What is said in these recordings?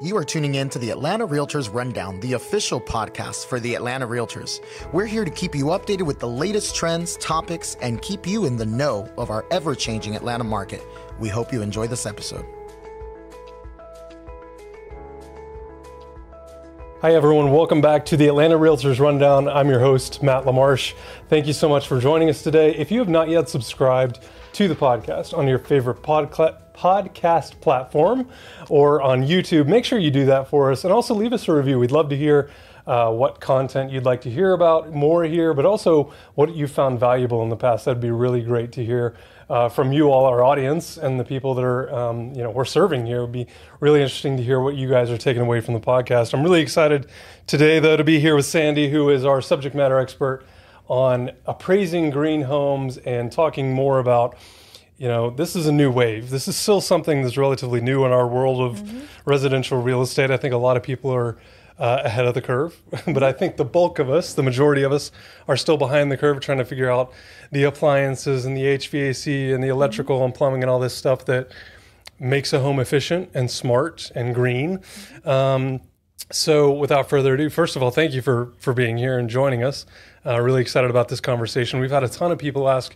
You are tuning in to the Atlanta Realtors Rundown, the official podcast for the Atlanta Realtors. We're here to keep you updated with the latest trends, topics, and keep you in the know of our ever-changing Atlanta market. We hope you enjoy this episode. Hi everyone, welcome back to the Atlanta Realtors Rundown. I'm your host, Matt LaMarsh. Thank you so much for joining us today. If you have not yet subscribed to the podcast on your favorite podcast platform or on YouTube, make sure you do that for us, and also leave us a review. We'd love to hear what content you'd like to hear about more here, but also what you found valuable in the past. That'd be really great to hear from you all, our audience, and the people that are we're serving here. It would be really interesting to hear what you guys are taking away from the podcast. I'm really excited today, though, to be here with Sandy, who is our subject matter expert on appraising green homes and talking more about, this is a new wave. This is still something that's relatively new in our world of residential real estate. I think a lot of people are ahead of the curve, but I think the bulk of us, the majority of us, are still behind the curve trying to figure out the appliances and the HVAC and the electrical and plumbing and all this stuff that makes a home efficient and smart and green. So without further ado, first of all, thank you for being here and joining us. Really excited about this conversation. We've had a ton of people ask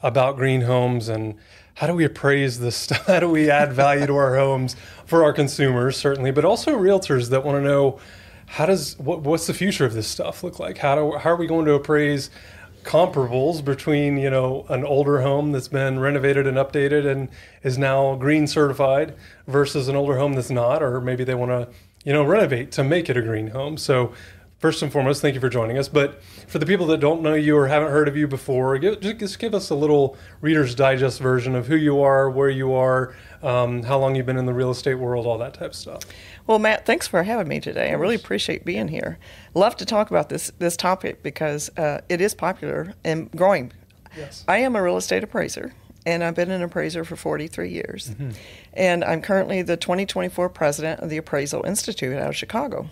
about green homes and how do we appraise this stuff? How do we add value to our homes for our consumers, certainly, but also realtors that want to know what's the future of this stuff look like? How are we going to appraise comparables between, an older home that's been renovated and updated and is now green certified versus an older home that's not, or maybe they want to, renovate to make it a green home. So first and foremost, thank you for joining us. But for the people that don't know you or haven't heard of you before, just give us a little Reader's Digest version of who you are, where you are, how long you've been in the real estate world, all that type of stuff. Well, Matt, thanks for having me today. I really appreciate being here. Love to talk about this topic because it is popular and growing. Yes. I am a real estate appraiser, and I've been an appraiser for 43 years. Mm-hmm. And I'm currently the 2024 president of the Appraisal Institute out of Chicago.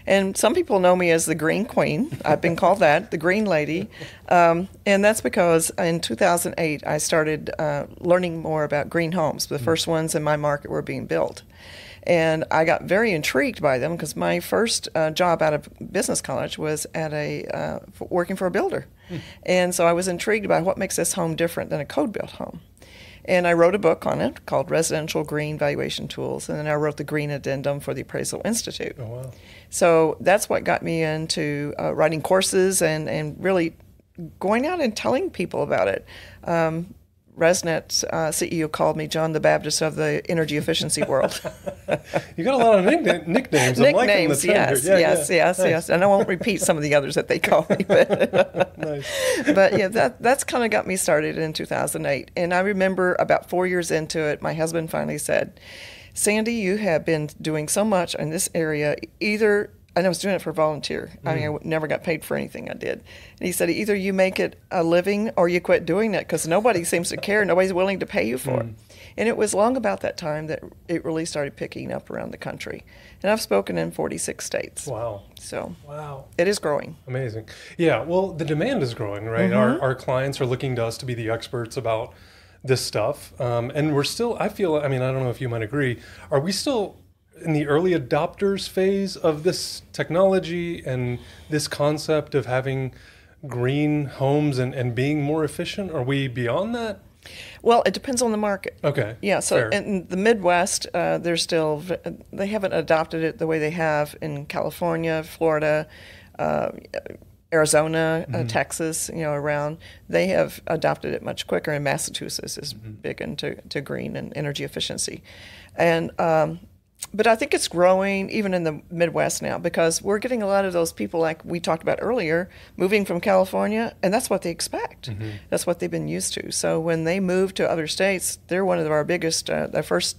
And some people know me as the Green Queen. I've been called that, the Green Lady. And that's because in 2008, I started learning more about green homes. The first ones in my market were being built. And I got very intrigued by them because my first job out of business college was at working for a builder. And so I was intrigued by what makes this home different than a code-built home. And I wrote a book on it called Residential Green Valuation Tools, and then I wrote the Green Addendum for the Appraisal Institute. Oh, wow. So that's what got me into writing courses and really going out and telling people about it. ResNet's CEO called me John the Baptist of the energy efficiency world. You got a lot of nicknames. Nicknames, yes. And I won't repeat some of the others that they call me. But, nice. But yeah, that's kind of got me started in 2008. And I remember about 4 years into it, my husband finally said, Sandy, you have been doing so much in this area, and I was doing it for volunteer. I mean, I never got paid for anything I did. And he said, either you make it a living or you quit doing it because nobody seems to care. Nobody's willing to pay you for it. And it was long about that time that it really started picking up around the country. And I've spoken in 46 states. Wow. So wow, it is growing. Amazing. Yeah, well, the demand is growing, right? Mm-hmm. Our clients are looking to us to be the experts about this stuff. And we're still, I don't know if you might agree, are we still in the early adopters phase of this technology and this concept of having green homes and being more efficient? Are we beyond that? Well, it depends on the market. Okay. Yeah, so fair. In the Midwest, they haven't adopted it the way they have in California, Florida, Arizona, Texas, around. They have adopted it much quicker, and Massachusetts is big into green and energy efficiency. And but I think it's growing even in the Midwest now because we're getting a lot of those people like we talked about earlier moving from California, and that's what they expect. Mm-hmm. That's what they've been used to. So when they move to other states, they're one of our biggest, their first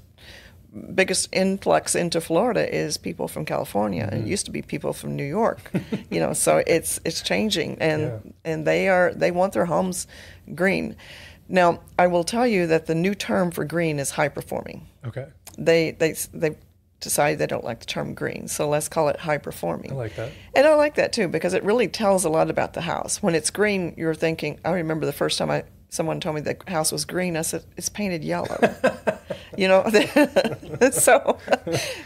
biggest influx into Florida is people from California. Mm-hmm. It used to be people from New York, so it's changing, and they want their homes green. Now, I will tell you that the new term for green is high performing. Okay. They decided they don't like the term green, so let's call it high performing. I like that. And I like that too because it really tells a lot about the house. When it's green, you're thinking, I remember the first time I someone told me the house was green. I said, it's painted yellow. So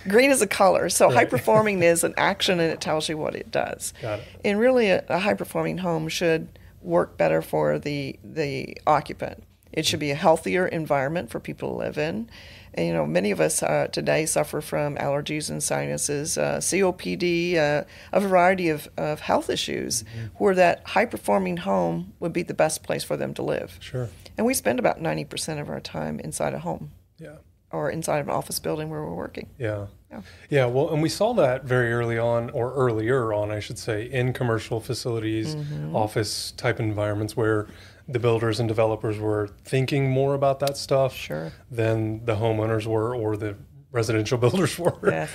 green is a color. So high performing is an action, and it tells you what it does. Got it. And really, a high performing home should work better for the occupant. It should be a healthier environment for people to live in. And, many of us today suffer from allergies and sinuses, COPD, a variety of health issues, where that high-performing home would be the best place for them to live. Sure. And we spend about 90% of our time inside a home. Yeah. Or inside of an office building where we're working. Yeah. Yeah, well, and we saw that very early on, or earlier on, I should say, in commercial facilities, office-type environments where the builders and developers were thinking more about that stuff than the homeowners were or the residential builders were. Yeah.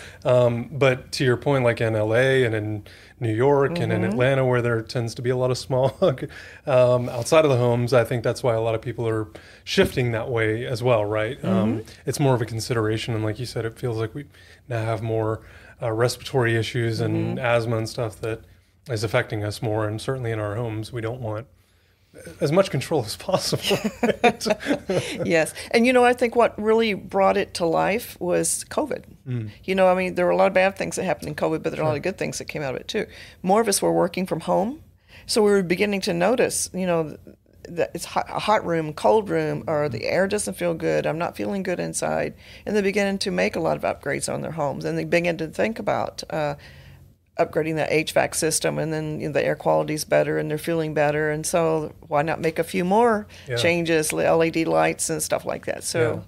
But to your point, like in LA and in New York and in Atlanta, where there tends to be a lot of smog outside of the homes, I think that's why a lot of people are shifting that way as well, right? It's more of a consideration. And like you said, it feels like we now have more respiratory issues and asthma and stuff that is affecting us more. And certainly in our homes, we don't want as much control as possible. Right? Yes. And, I think what really brought it to life was COVID. There were a lot of bad things that happened in COVID, but there are a lot of good things that came out of it too. More of us were working from home. So we were beginning to notice, that it's a hot room, cold room, or the air doesn't feel good. I'm not feeling good inside. And they're beginning to make a lot of upgrades on their homes. And they begin to think about upgrading the HVAC system, and then the air quality's better and they're feeling better. And so why not make a few more changes, LED lights and stuff like that. So,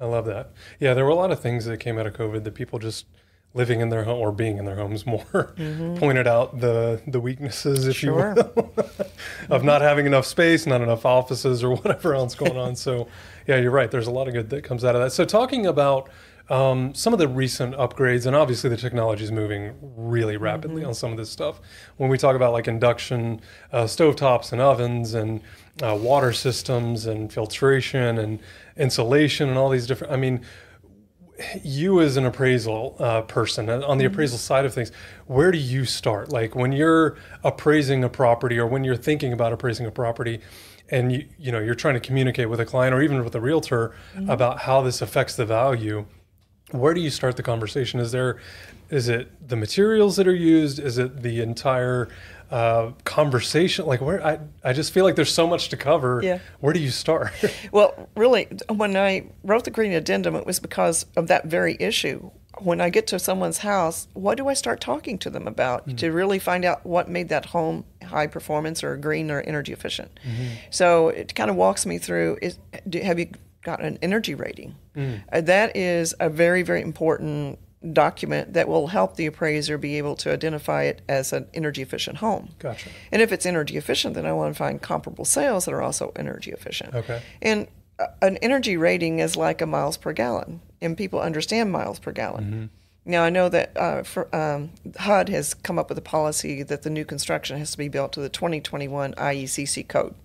I love that. Yeah, there were a lot of things that came out of COVID that people just living in their home or being in their homes more pointed out the weaknesses, if you will, of not having enough space, not enough offices or whatever else going on. So, yeah, you're right. There's a lot of good that comes out of that. So talking about some of the recent upgrades, and obviously the technology is moving really rapidly on some of this stuff. When we talk about like induction stovetops and ovens and water systems and filtration and insulation and all these different, you as an appraisal person, on the appraisal side of things, where do you start? Like when you're appraising a property or when you're thinking about appraising a property, and you're trying to communicate with a client or even with a realtor about how this affects the value, where do you start the conversation? Is it the materials that are used? Is it the entire conversation? Like where I just feel like there's so much to cover. Yeah. Where do you start? Well, really, when I wrote the Green Addendum, it was because of that very issue. When I get to someone's house, what do I start talking to them about to really find out what made that home high performance or green or energy efficient? So it kind of walks me through, have you got an energy rating? That is a very, very important document that will help the appraiser be able to identify it as an energy efficient home. Gotcha. And if it's energy efficient, then I want to find comparable sales that are also energy efficient. Okay. And an energy rating is like a miles per gallon, and people understand miles per gallon. Now, I know that HUD has come up with a policy that the new construction has to be built to the 2021 IECC code.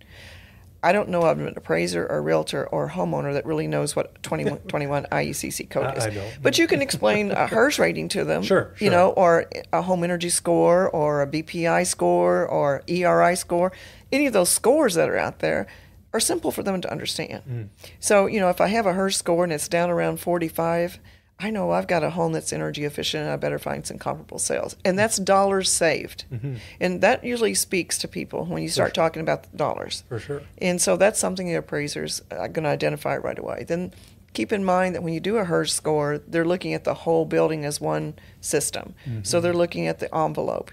I don't know of an appraiser or realtor or homeowner that really knows what 2021 IECC code is. I don't. But you can explain a HERS rating to them, sure. Or a home energy score or a BPI score or ERI score. Any of those scores that are out there are simple for them to understand. So, if I have a HERS score and it's down around 45, I know I've got a home that's energy efficient and I better find some comparable sales. And that's dollars saved. And that usually speaks to people when you start talking about the dollars. For sure. And so that's something the appraisers are going to identify right away. Then keep in mind that when you do a HERS score, they're looking at the whole building as one system. So they're looking at the envelope,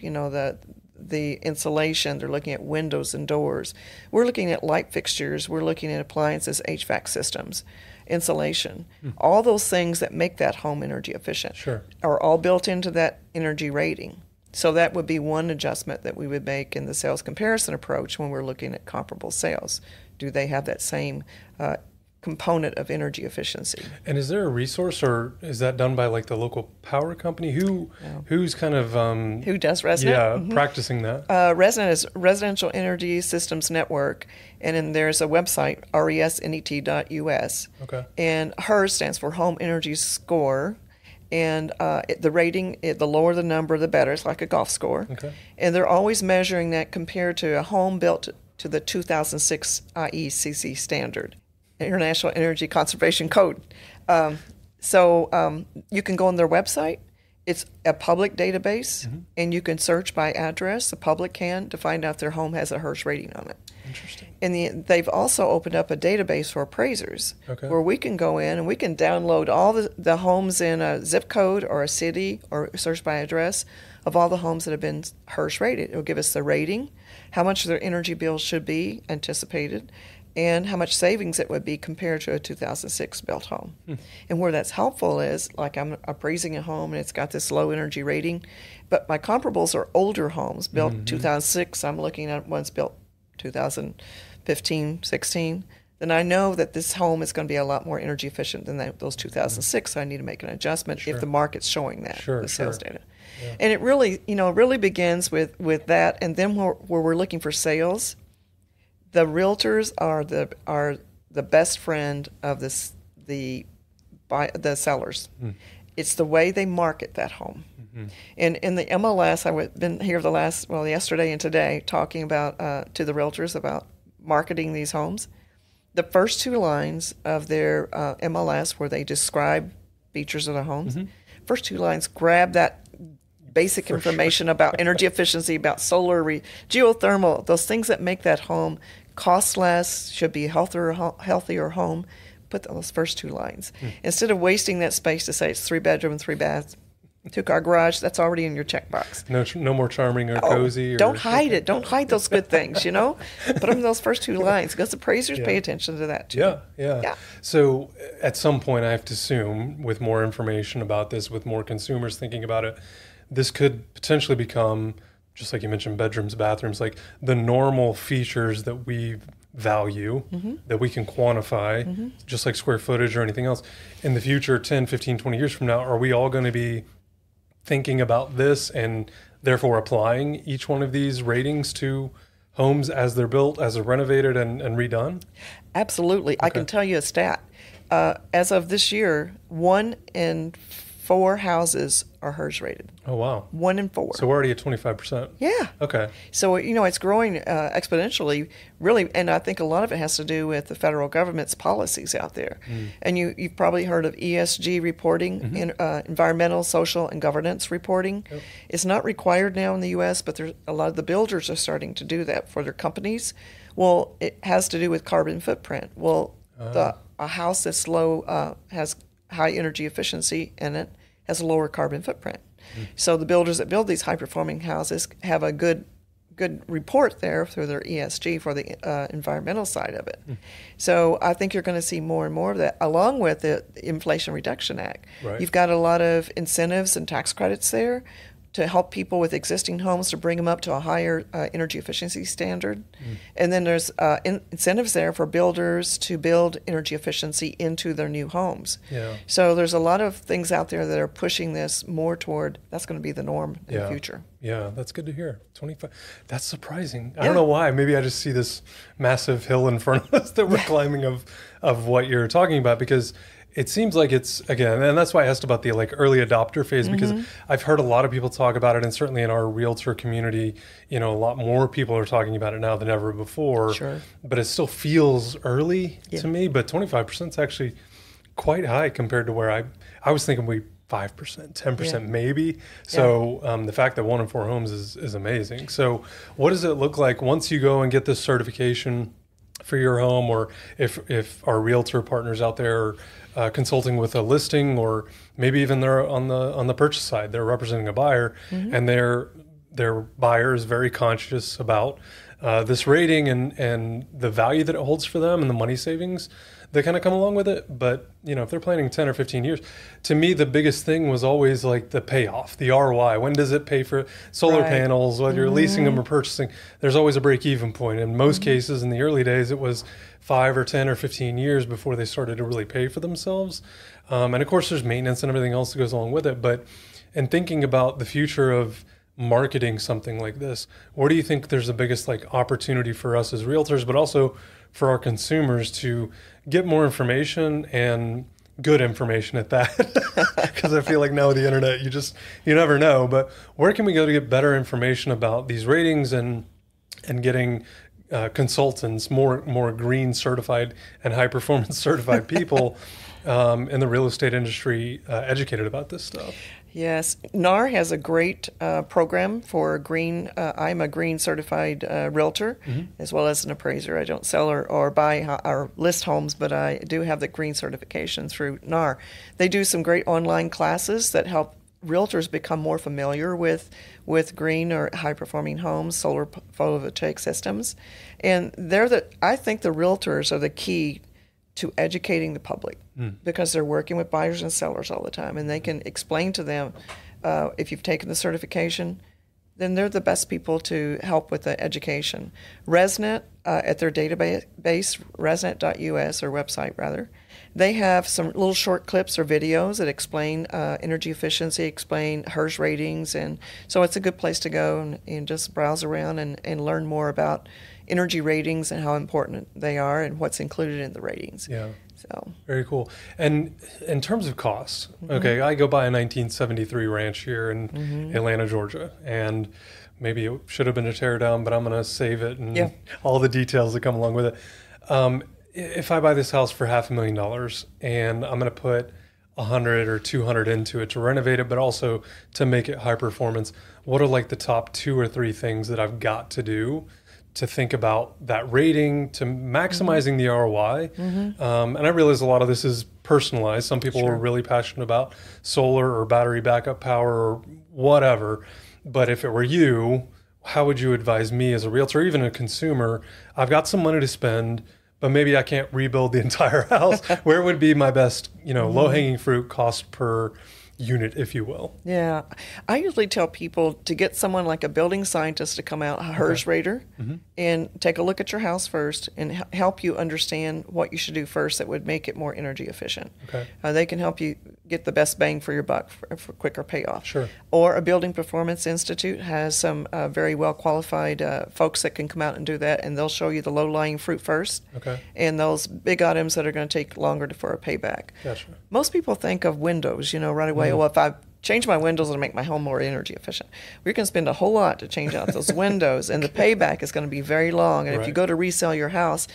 the insulation, they're looking at windows and doors. We're looking at light fixtures, we're looking at appliances, HVAC systems, insulation. All those things that make that home energy efficient are all built into that energy rating. So that would be one adjustment that we would make in the sales comparison approach when we're looking at comparable sales. Do they have that same component of energy efficiency? And is there a resource, or is that done by like the local power company? Who's kind of who does Resident? Yeah, practicing that. Resident is Residential Energy Systems Network, and then there's a website, resnet.us. Okay. And HERS stands for Home Energy Score. And the rating, the lower the number, the better. It's like a golf score. Okay. And they're always measuring that compared to a home built to the 2006 IECC standard, International Energy Conservation Code. So you can go on their website. It's a public database, and you can search by address, the public can, to find out if their home has a HERS rating on it. Interesting. And they've also opened up a database for appraisers, where we can go in and we can download all the homes in a zip code or a city or search by address of all the homes that have been HERS rated. It'll give us the rating, how much their energy bill should be anticipated, and how much savings it would be compared to a 2006 built home. And where that's helpful is, like, I'm appraising a home and it's got this low energy rating, but my comparables are older homes built 2006. I'm looking at ones built 2015, 16. Then I know that this home is going to be a lot more energy efficient than those 2006. So I need to make an adjustment if the market's showing that, the sales data. Yeah. And it really begins with that. And then where we're looking for sales, the realtors are the best friend of the sellers. It's the way they market that home. And in the MLS, I've been here yesterday and today, talking about to the realtors about marketing these homes. The first two lines of their MLS, where they describe features of the homes, first two lines grab that basic information about energy efficiency, about solar, geothermal, those things that make that home cost less, should be a healthier home. Put those first two lines. Instead of wasting that space to say it's 3-bedroom and 3-bath, 2-car garage, that's already in your checkbox. No more charming or cozy. Don't hide it. Don't hide those good things, Put them in those first two lines, because appraisers pay attention to that too. Yeah. So at some point, I have to assume, with more information about this, with more consumers thinking about it, this could potentially become, just like you mentioned, bedrooms, bathrooms, like the normal features that we value, that we can quantify, just like square footage or anything else. In the future, 10, 15, 20 years from now, are we all going to be thinking about this and therefore applying each one of these ratings to homes as they're built, as they're renovated and redone? Absolutely. I can tell you a stat. As of this year, 1 in 4 houses are HERS rated. Oh, wow. 1 in 4. So we're already at 25%. Yeah. Okay. So, it's growing exponentially, really, and I think a lot of it has to do with the federal government's policies out there. And you've probably heard of ESG reporting, environmental, social, and governance reporting. It's not required now in the U.S., but a lot of the builders are starting to do that for their companies. Well, it has to do with carbon footprint. Well, a house that's low, has high energy efficiency in it, has a lower carbon footprint. So the builders that build these high-performing houses have a good report there through their ESG for the environmental side of it. So I think you're going to see more and more of that, along with the Inflation Reduction Act. Right. You've got a lot of incentives and tax credits there to help people with existing homes to bring them up to a higher energy efficiency standard. And then there's incentives there for builders to build energy efficiency into their new homes. So there's a lot of things out there that are pushing this more toward, that's going to be the norm in the future. Yeah, that's good to hear. 25. That's surprising. I don't know why. Maybe I just see this massive hill in front of us that we're climbing of what you're talking about, because it seems like it's, again, and that's why I asked about the early adopter phase, because I've heard a lot of people talk about it, and certainly in our realtor community, a lot more people are talking about it now than ever before. But it still feels early to me. But 25% is actually quite high compared to where I was thinking 5%, 10% maybe. So the fact that 1 in 4 homes is amazing. So what does it look like once you go and get this certification for your home, or if our realtor partners out there are consulting with a listing, or maybe even they're on the purchase side, they're representing a buyer, and their buyer is very conscious about this rating and the value that it holds for them and the money savings that kind of come along with it. But if they're planning 10 or 15 years, to me the biggest thing was always like the payoff, the ROI. When does it pay for solar panels, whether you're leasing them or purchasing? There's always a break-even point. In most cases, in the early days, it was 5 or 10 or 15 years before they started to really pay for themselves. And of course, there's maintenance and everything else that goes along with it. But in thinking about the future of marketing something like this, where do you think there's the biggest opportunity for us as realtors, but also for our consumers to get more information, and good information at that? Because I feel like now with the internet, you never know. But where can we go to get better information about these ratings and getting consultants, more green certified and high performance certified people in the real estate industry educated about this stuff. Yes, NAR has a great program for green. I'm a green certified realtor, as well as an appraiser. I don't sell or buy or list homes, but I do have the green certification through NAR. They do some great online classes that help realtors become more familiar with green or high performing homes, solar photovoltaic systems, and I think the realtors are the key to educating the public because they're working with buyers and sellers all the time, and they can explain to them if you've taken the certification, then they're the best people to help with the education. ResNet, at their database, resnet.us, or website rather, they have some little short clips or videos that explain energy efficiency, explain HERS ratings, and so it's a good place to go and just browse around and learn more about energy ratings and how important they are and what's included in the ratings. Yeah. So very cool. And in terms of costs, okay, I go buy a 1973 ranch here in Atlanta, Georgia, and maybe it should have been a tear down, but I'm going to save it and all the details that come along with it. If I buy this house for $500,000 and I'm going to put 100 or 200 into it to renovate it, but also to make it high performance, what are like the top 2 or 3 things that I've got to do to think about that rating, to maximizing the ROI? And I realize a lot of this is personalized. Some people are really passionate about solar or battery backup power or whatever. But if it were you, how would you advise me as a realtor, or even a consumer? I've got some money to spend, but maybe I can't rebuild the entire house. Where would be my best, low-hanging fruit cost per unit, if you will? Yeah. I usually tell people to get someone like a building scientist to come out, a HERS rater, and take a look at your house first and help you understand what you should do first that would make it more energy efficient. Okay. They can help you get the best bang for your buck for quicker payoff. Sure. Or a Building Performance Institute has some very well qualified folks that can come out and do that, and they'll show you the low-lying fruit first, and those big items that are going to take longer for a payback. Gotcha. Most people think of windows, right away. Well, if I change my windows, it'll make my home more energy efficient. We're going to spend a whole lot to change out those windows, and the payback is going to be very long. And if you go to resell your house,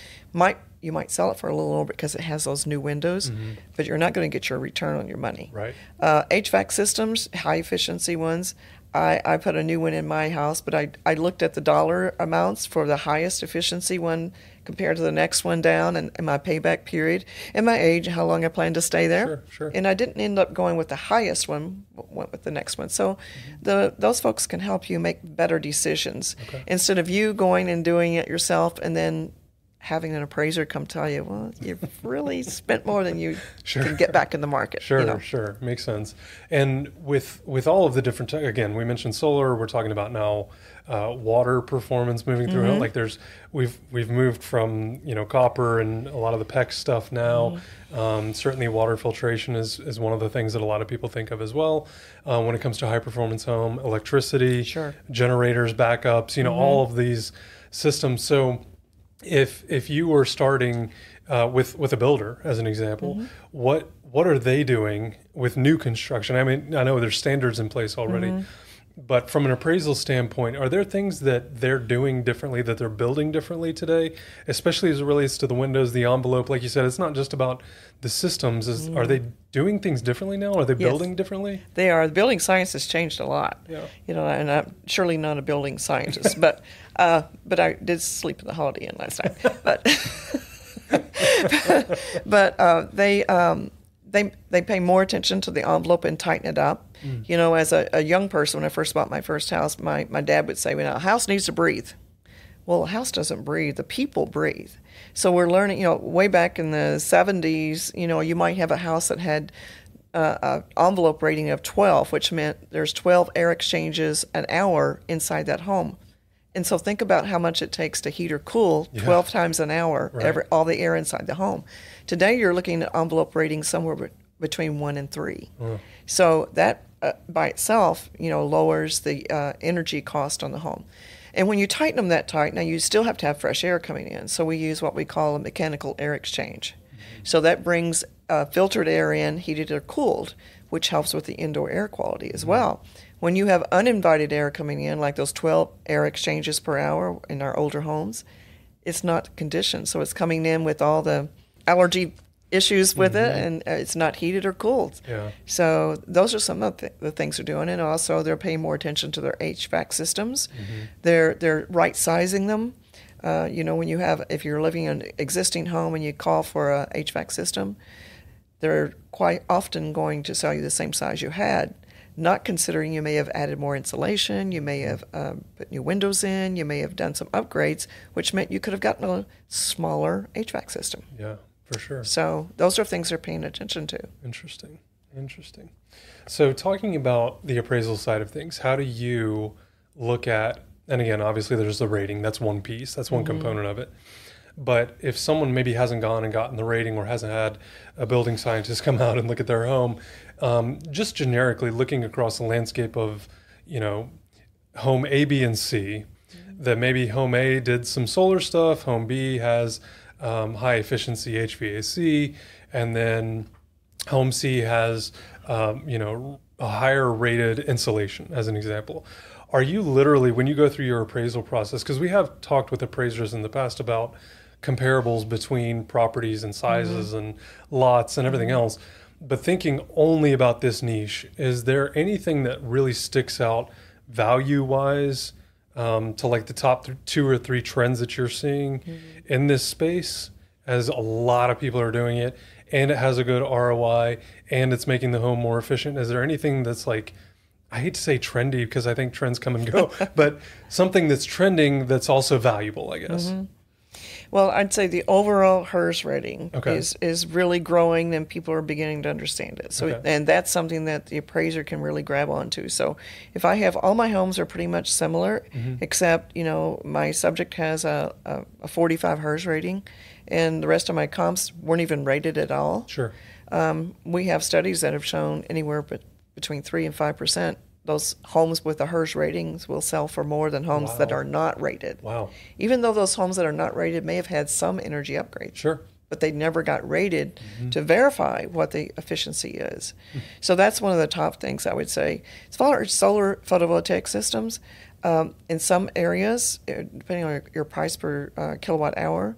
you might sell it for a little more because it has those new windows, but you're not going to get your return on your money. Right. HVAC systems, high efficiency ones. I put a new one in my house, but I looked at the dollar amounts for the highest efficiency one compared to the next one down, and my payback period, and my age, how long I plan to stay there. Sure. And I didn't end up going with the highest one, but went with the next one. So those folks can help you make better decisions instead of you going and doing it yourself and then having an appraiser come tell you, well, you've really spent more than you can get back in the market. Sure. Makes sense. And with all of the different, again, we mentioned solar, we're talking about now water performance moving through it. Like we've moved from, copper and a lot of the PEX stuff now. Certainly water filtration is one of the things that a lot of people think of as well. When it comes to high performance home, electricity, generators, backups, all of these systems. So if you were starting with a builder, as an example, what are they doing with new construction? I mean, I know there's standards in place already, but from an appraisal standpoint, are there things that they're doing differently, that they're building differently today, especially as it relates to the windows, the envelope? Like you said, it's not just about the systems. Are they doing things differently now? Are they building differently? They are. The building science has changed a lot. Yeah. And I'm surely not a building scientist, but I did sleep in the Holiday Inn last night. But they pay more attention to the envelope and tighten it up. As a young person, when I first bought my first house, my dad would say, a house needs to breathe. Well, a house doesn't breathe. The people breathe. So we're learning, way back in the 70s, you might have a house that had an envelope rating of 12, which meant there's 12 air exchanges an hour inside that home. And so think about how much it takes to heat or cool 12 times an hour, all the air inside the home. Today, you're looking at envelope ratings somewhere between 1 and 3. So that by itself, lowers the energy cost on the home. And when you tighten them that tight, now you still have to have fresh air coming in. So we use what we call a mechanical air exchange. So that brings filtered air in, heated or cooled, which helps with the indoor air quality as well. When you have uninvited air coming in, like those 12 air exchanges per hour in our older homes, it's not conditioned. So it's coming in with all the allergy issues with it, and it's not heated or cooled. Yeah. So those are some of the things they're doing. And also they're paying more attention to their HVAC systems. They're right sizing them. If you're living in an existing home and you call for a HVAC system, they're quite often going to sell you the same size you had, not considering you may have added more insulation, you may have put new windows in, you may have done some upgrades, which meant you could have gotten a smaller HVAC system. Yeah, for sure. So those are things they're paying attention to. Interesting. So talking about the appraisal side of things, how do you look at, and again, obviously there's the rating, that's one piece, that's one component of it. But if someone maybe hasn't gone and gotten the rating or hasn't had a building scientist come out and look at their home, just generically looking across the landscape of, home A, B, and C, that maybe home A did some solar stuff, home B has high efficiency HVAC, and then home C has, a higher rated insulation, as an example. Are you literally, when you go through your appraisal process, because we have talked with appraisers in the past about comparables between properties and sizes and lots and everything else, but thinking only about this niche, is there anything that really sticks out value-wise to like the top 2 or 3 trends that you're seeing in this space, as a lot of people are doing it, and it has a good ROI, and it's making the home more efficient? Is there anything that's like, I hate to say trendy because I think trends come and go, but something that's trending that's also valuable, I guess? Well, I'd say the overall HERS rating is really growing, and people are beginning to understand it. So, and that's something that the appraiser can really grab onto. So if I have, all my homes are pretty much similar, except, my subject has a 45 HERS rating, and the rest of my comps weren't even rated at all. Sure. We have studies that have shown anywhere between 3 and 5%. Those homes with the HERS ratings will sell for more than homes that are not rated. Wow. Even though those homes that are not rated may have had some energy upgrades. Sure. But they never got rated to verify what the efficiency is. So that's one of the top things I would say. As far as solar photovoltaic systems, in some areas, depending on your price per kilowatt hour,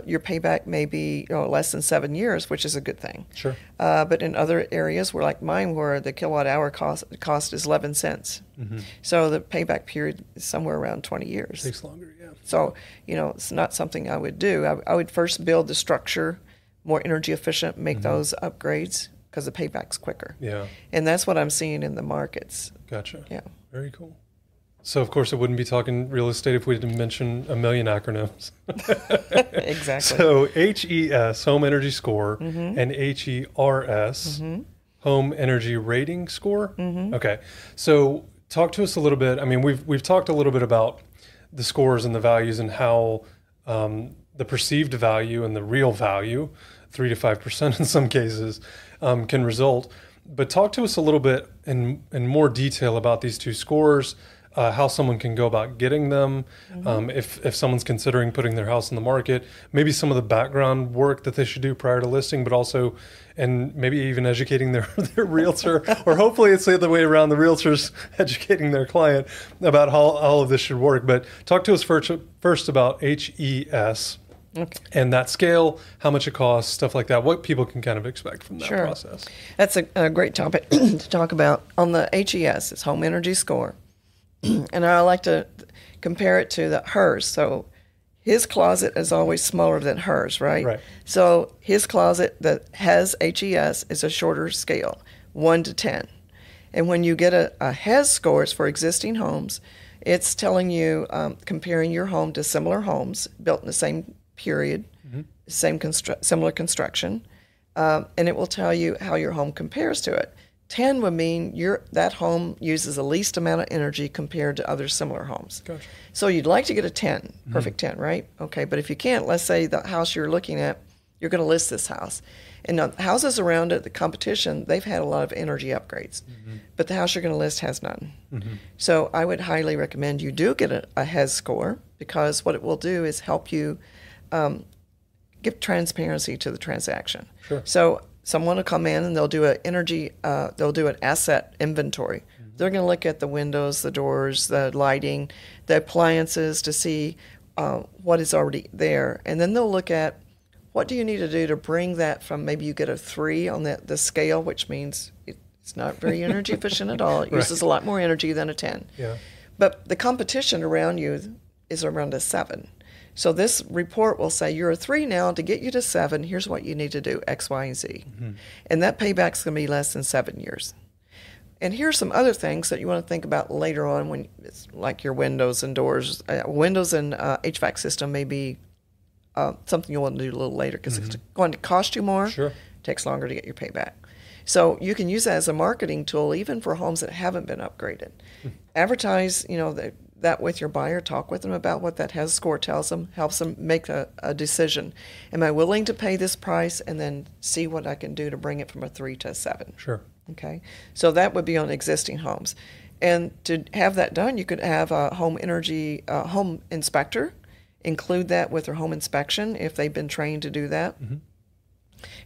your payback may be less than 7 years, which is a good thing. Sure. But in other areas, where like mine, where the kilowatt hour cost is 11 cents, so the payback period is somewhere around 20 years. Takes longer, yeah. So it's not something I would do. I would first build the structure more energy efficient, make those upgrades, because the payback's quicker. Yeah. And that's what I'm seeing in the markets. Gotcha. Yeah. Very cool. So, of course, I wouldn't be talking real estate if we didn't mention a million acronyms. Exactly. So, HES, Home Energy Score, and HERS, Home Energy Rating Score. Okay. So, talk to us a little bit. I mean, we've talked a little bit about the scores and the values and how the perceived value and the real value, 3 to 5% in some cases, can result. But talk to us a little bit in more detail about these two scores. How someone can go about getting them, if someone's considering putting their house in the market, maybe some of the background work that they should do prior to listing, but also, and maybe even educating their realtor, or hopefully it's the other way around, the realtor's educating their client about how all of this should work. But talk to us first about HES. Okay. And that scale, how much it costs, stuff like that, what people can kind of expect from that process. That's a great topic to talk about. On the HES, it's Home Energy Score. And I like to compare it to the HERS. So his closet is always smaller than hers, right? Right. So his closet that has HES is a shorter scale, 1 to 10. And when you get a HES scores for existing homes, it's telling you, comparing your home to similar homes built in the same period, similar construction, and it will tell you how your home compares to it. 10 would mean that home uses the least amount of energy compared to other similar homes. Gotcha. So you'd like to get a 10, perfect 10, right? Okay, but if you can't, let's say the house you're looking at, you're going to list this house. And the houses around it, the competition, they've had a lot of energy upgrades. But the house you're going to list has none. So I would highly recommend you do get a HES score, because what it will do is help you give transparency to the transaction. Sure. So someone will come in and they'll do they'll do an asset inventory. They're going to look at the windows, the doors, the lighting, the appliances to see what is already there. And then they'll look at what do you need to do to bring that from, maybe you get a 3 on the scale, which means it's not very energy efficient at all. It uses a lot more energy than a 10. Yeah. But the competition around you is around a 7. So this report will say, you're a 3 now. To get you to 7, here's what you need to do, X, Y, and Z. Mm-hmm. And that payback's going to be less than 7 years. And here's some other things that you want to think about later on, when it's like your windows and doors. Windows and HVAC system may be something you'll want to do a little later, because it's going to cost you more. Sure. It takes longer to get your payback. So you can use that as a marketing tool, even for homes that haven't been upgraded. Advertise, that with your buyer. Talk with them about what that HES score tells them, helps them make a decision. Am I willing to pay this price? And then see what I can do to bring it from a 3 to a 7. Sure. Okay. So that would be on existing homes. And to have that done, you could have a home inspector include that with their home inspection if they've been trained to do that. Mm-hmm.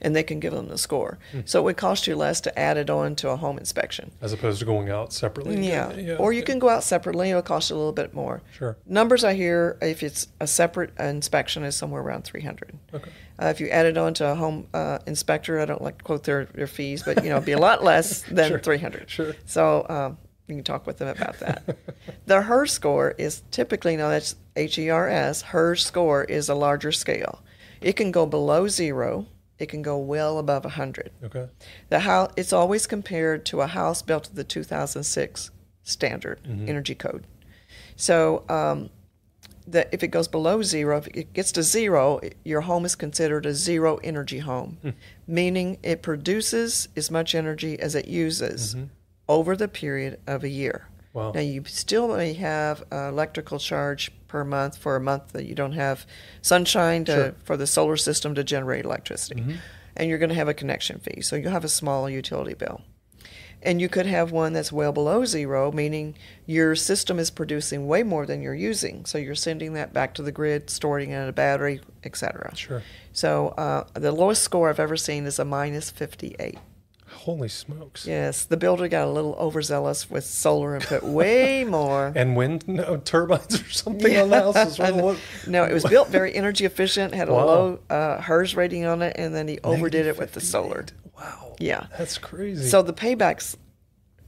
And they can give them the score. So it would cost you less to add it on to a home inspection. As opposed to going out separately? Yeah. Or you can go out separately. It'll cost you a little bit more. Sure. Numbers I hear, if it's a separate inspection, is somewhere around $300. Okay. If you add it on to a home inspector, I don't like to quote their fees, but it'd be a lot less than Sure. $300. Sure. So you can talk with them about that. The HERS score is typically, now that's HERS, HERS score is a larger scale. It can go below 0. It can go well above 100. Okay. It's always compared to a house built to the 2006 standard energy code. So if it goes below 0, if it gets to 0, your home is considered a zero energy home, meaning it produces as much energy as it uses over the period of a year. Wow. Now, you still may have electrical charge per month for a month that you don't have sunshine for the solar system to generate electricity. And you're going to have a connection fee. So you'll have a small utility bill. And you could have one that's well below 0, meaning your system is producing way more than you're using. So you're sending that back to the grid, storing it in a battery, etc. Sure. So the lowest score I've ever seen is a minus 58. Holy smokes. Yes, the builder got a little overzealous with solar and put way more. And wind turbines or something on the house as well? No, it was built very energy efficient, had a low HERS rating on it, and then he overdid it with the solar. Wow. Yeah. That's crazy. So the payback's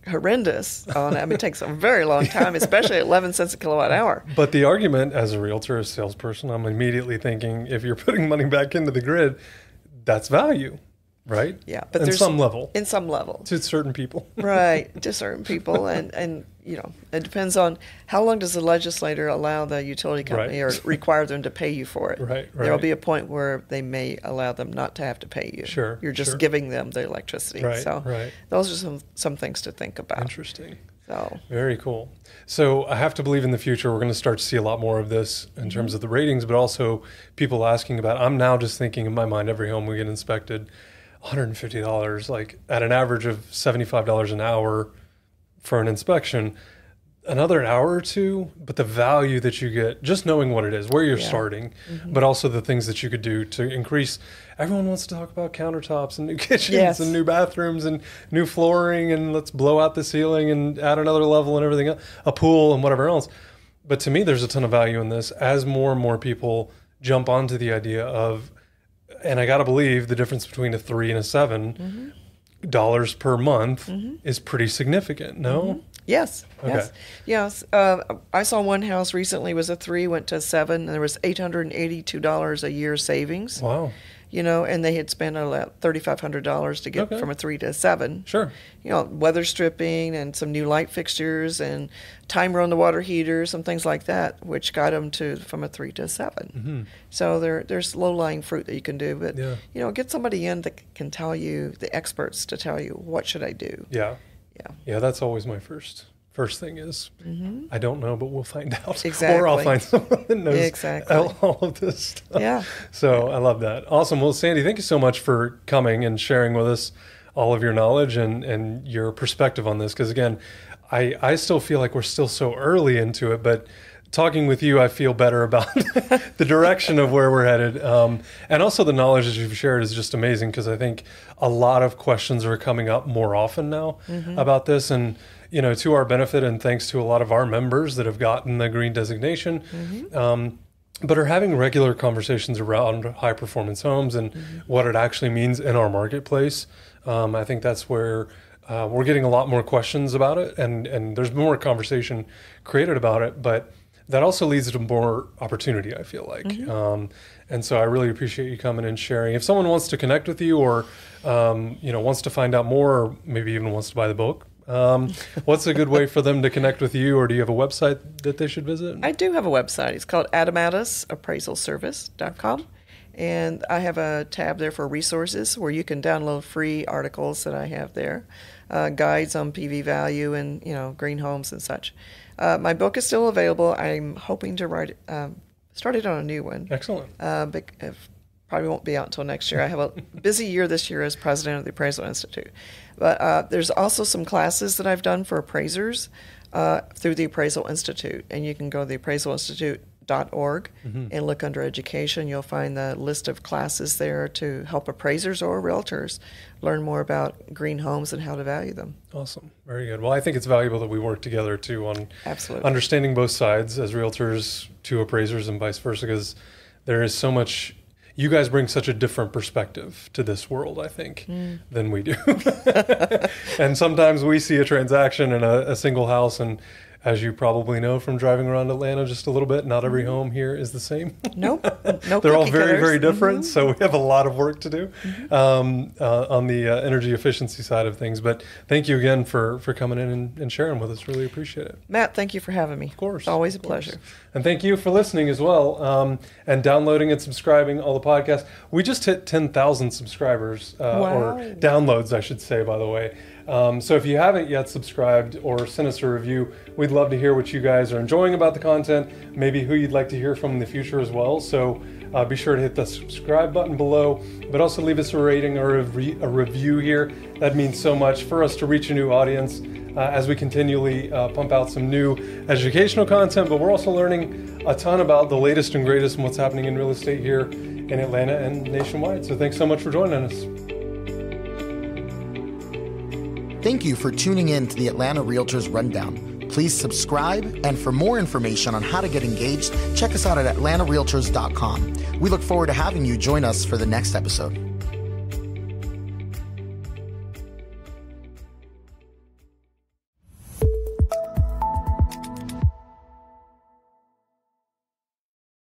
horrendous on it. I mean, it takes a very long time, especially at 11 cents a kilowatt hour. But the argument, as a realtor, a salesperson, I'm immediately thinking, if you're putting money back into the grid, that's value. Right? Yeah, but there's some level. In some level. To certain people. Right, to certain people. And it depends on how long does the legislator allow the utility company or require them to pay you for it. Right. There will be a point where they may allow them not to have to pay you. Sure. You're just giving them the electricity. Right, so those are some things to think about. Interesting. So very cool. So I have to believe in the future we're going to start to see a lot more of this in terms of the ratings, but also people asking about, I'm now just thinking in my mind, every home we get inspected, $150, like at an average of $75 an hour for an inspection, another hour or two, but the value that you get, just knowing what it is, where you're starting, but also the things that you could do to increase. Everyone wants to talk about countertops and new kitchens and new bathrooms and new flooring, and let's blow out the ceiling and add another level and everything else, a pool and whatever else. But to me, there's a ton of value in this as more and more people jump onto the idea of, and I got to believe the difference between a 3 and a $7 per month is pretty significant. No? Yes. Okay. Yes. I saw one house recently was a 3, went to a 7, and there was $882 a year savings. Wow. And they had spent about $3,500 to get from a 3 to a 7. Sure. Weather stripping and some new light fixtures and timer on the water heater, some things like that, which got them from a 3 to a 7. So there's low-lying fruit that you can do, but get somebody in that can tell you, the experts to tell you, what should I do? Yeah, that's always my first thing is, I don't know, but we'll find out. Exactly. Or I'll find someone that knows all of this stuff. Yeah. So I love that. Awesome. Well, Sandy, thank you so much for coming and sharing with us all of your knowledge and your perspective on this. Because again, I still feel like we're still so early into it, but talking with you, I feel better about the direction of where we're headed. And also the knowledge that you've shared is just amazing, because I think a lot of questions are coming up more often now about this. And, to our benefit, and thanks to a lot of our members that have gotten the green designation, but are having regular conversations around high performance homes and what it actually means in our marketplace. I think that's where we're getting a lot more questions about it, and there's more conversation created about it, but that also leads to more opportunity, I feel like. And so I really appreciate you coming and sharing. If someone wants to connect with you or wants to find out more, or maybe even wants to buy the book, what's a good way for them to connect with you, or do you have a website that they should visit? I do have a website. It's called Adomatis, appraisalservice.com. And I have a tab there for resources where you can download free articles that I have there, guides on PV value and, green homes and such. My book is still available. I'm hoping to started on a new one. Excellent. But probably won't be out until next year. I have a busy year this year as president of the Appraisal Institute. But there's also some classes that I've done for appraisers through the Appraisal Institute. And you can go to theappraisalinstitute.org and look under education. You'll find the list of classes there to help appraisers or realtors learn more about green homes and how to value them. Awesome. Very good. Well, I think it's valuable that we work together too on Absolutely. Understanding both sides as realtors to appraisers and vice versa, because there is so much. You guys bring such a different perspective to this world, I think, than we do. And sometimes we see a transaction in a single house, and as you probably know from driving around Atlanta just a little bit, not every home here is the same. Nope. They're all very, very different, so we have a lot of work to do on the energy efficiency side of things. But thank you again for coming in and sharing with us. Really appreciate it. Matt, thank you for having me. Of course. It's always a pleasure. And thank you for listening as well, and downloading and subscribing all the podcasts. We just hit 10,000 subscribers, or downloads, I should say, by the way. So if you haven't yet subscribed or sent us a review, we'd love to hear what you guys are enjoying about the content, maybe who you'd like to hear from in the future as well. So be sure to hit the subscribe button below, but also leave us a rating or a review here. That means so much for us to reach a new audience as we continually pump out some new educational content, but we're also learning a ton about the latest and greatest and what's happening in real estate here in Atlanta and nationwide. So thanks so much for joining us. Thank you for tuning in to the Atlanta Realtors Rundown. Please subscribe, and for more information on how to get engaged, check us out at atlantarealtors.com. We look forward to having you join us for the next episode.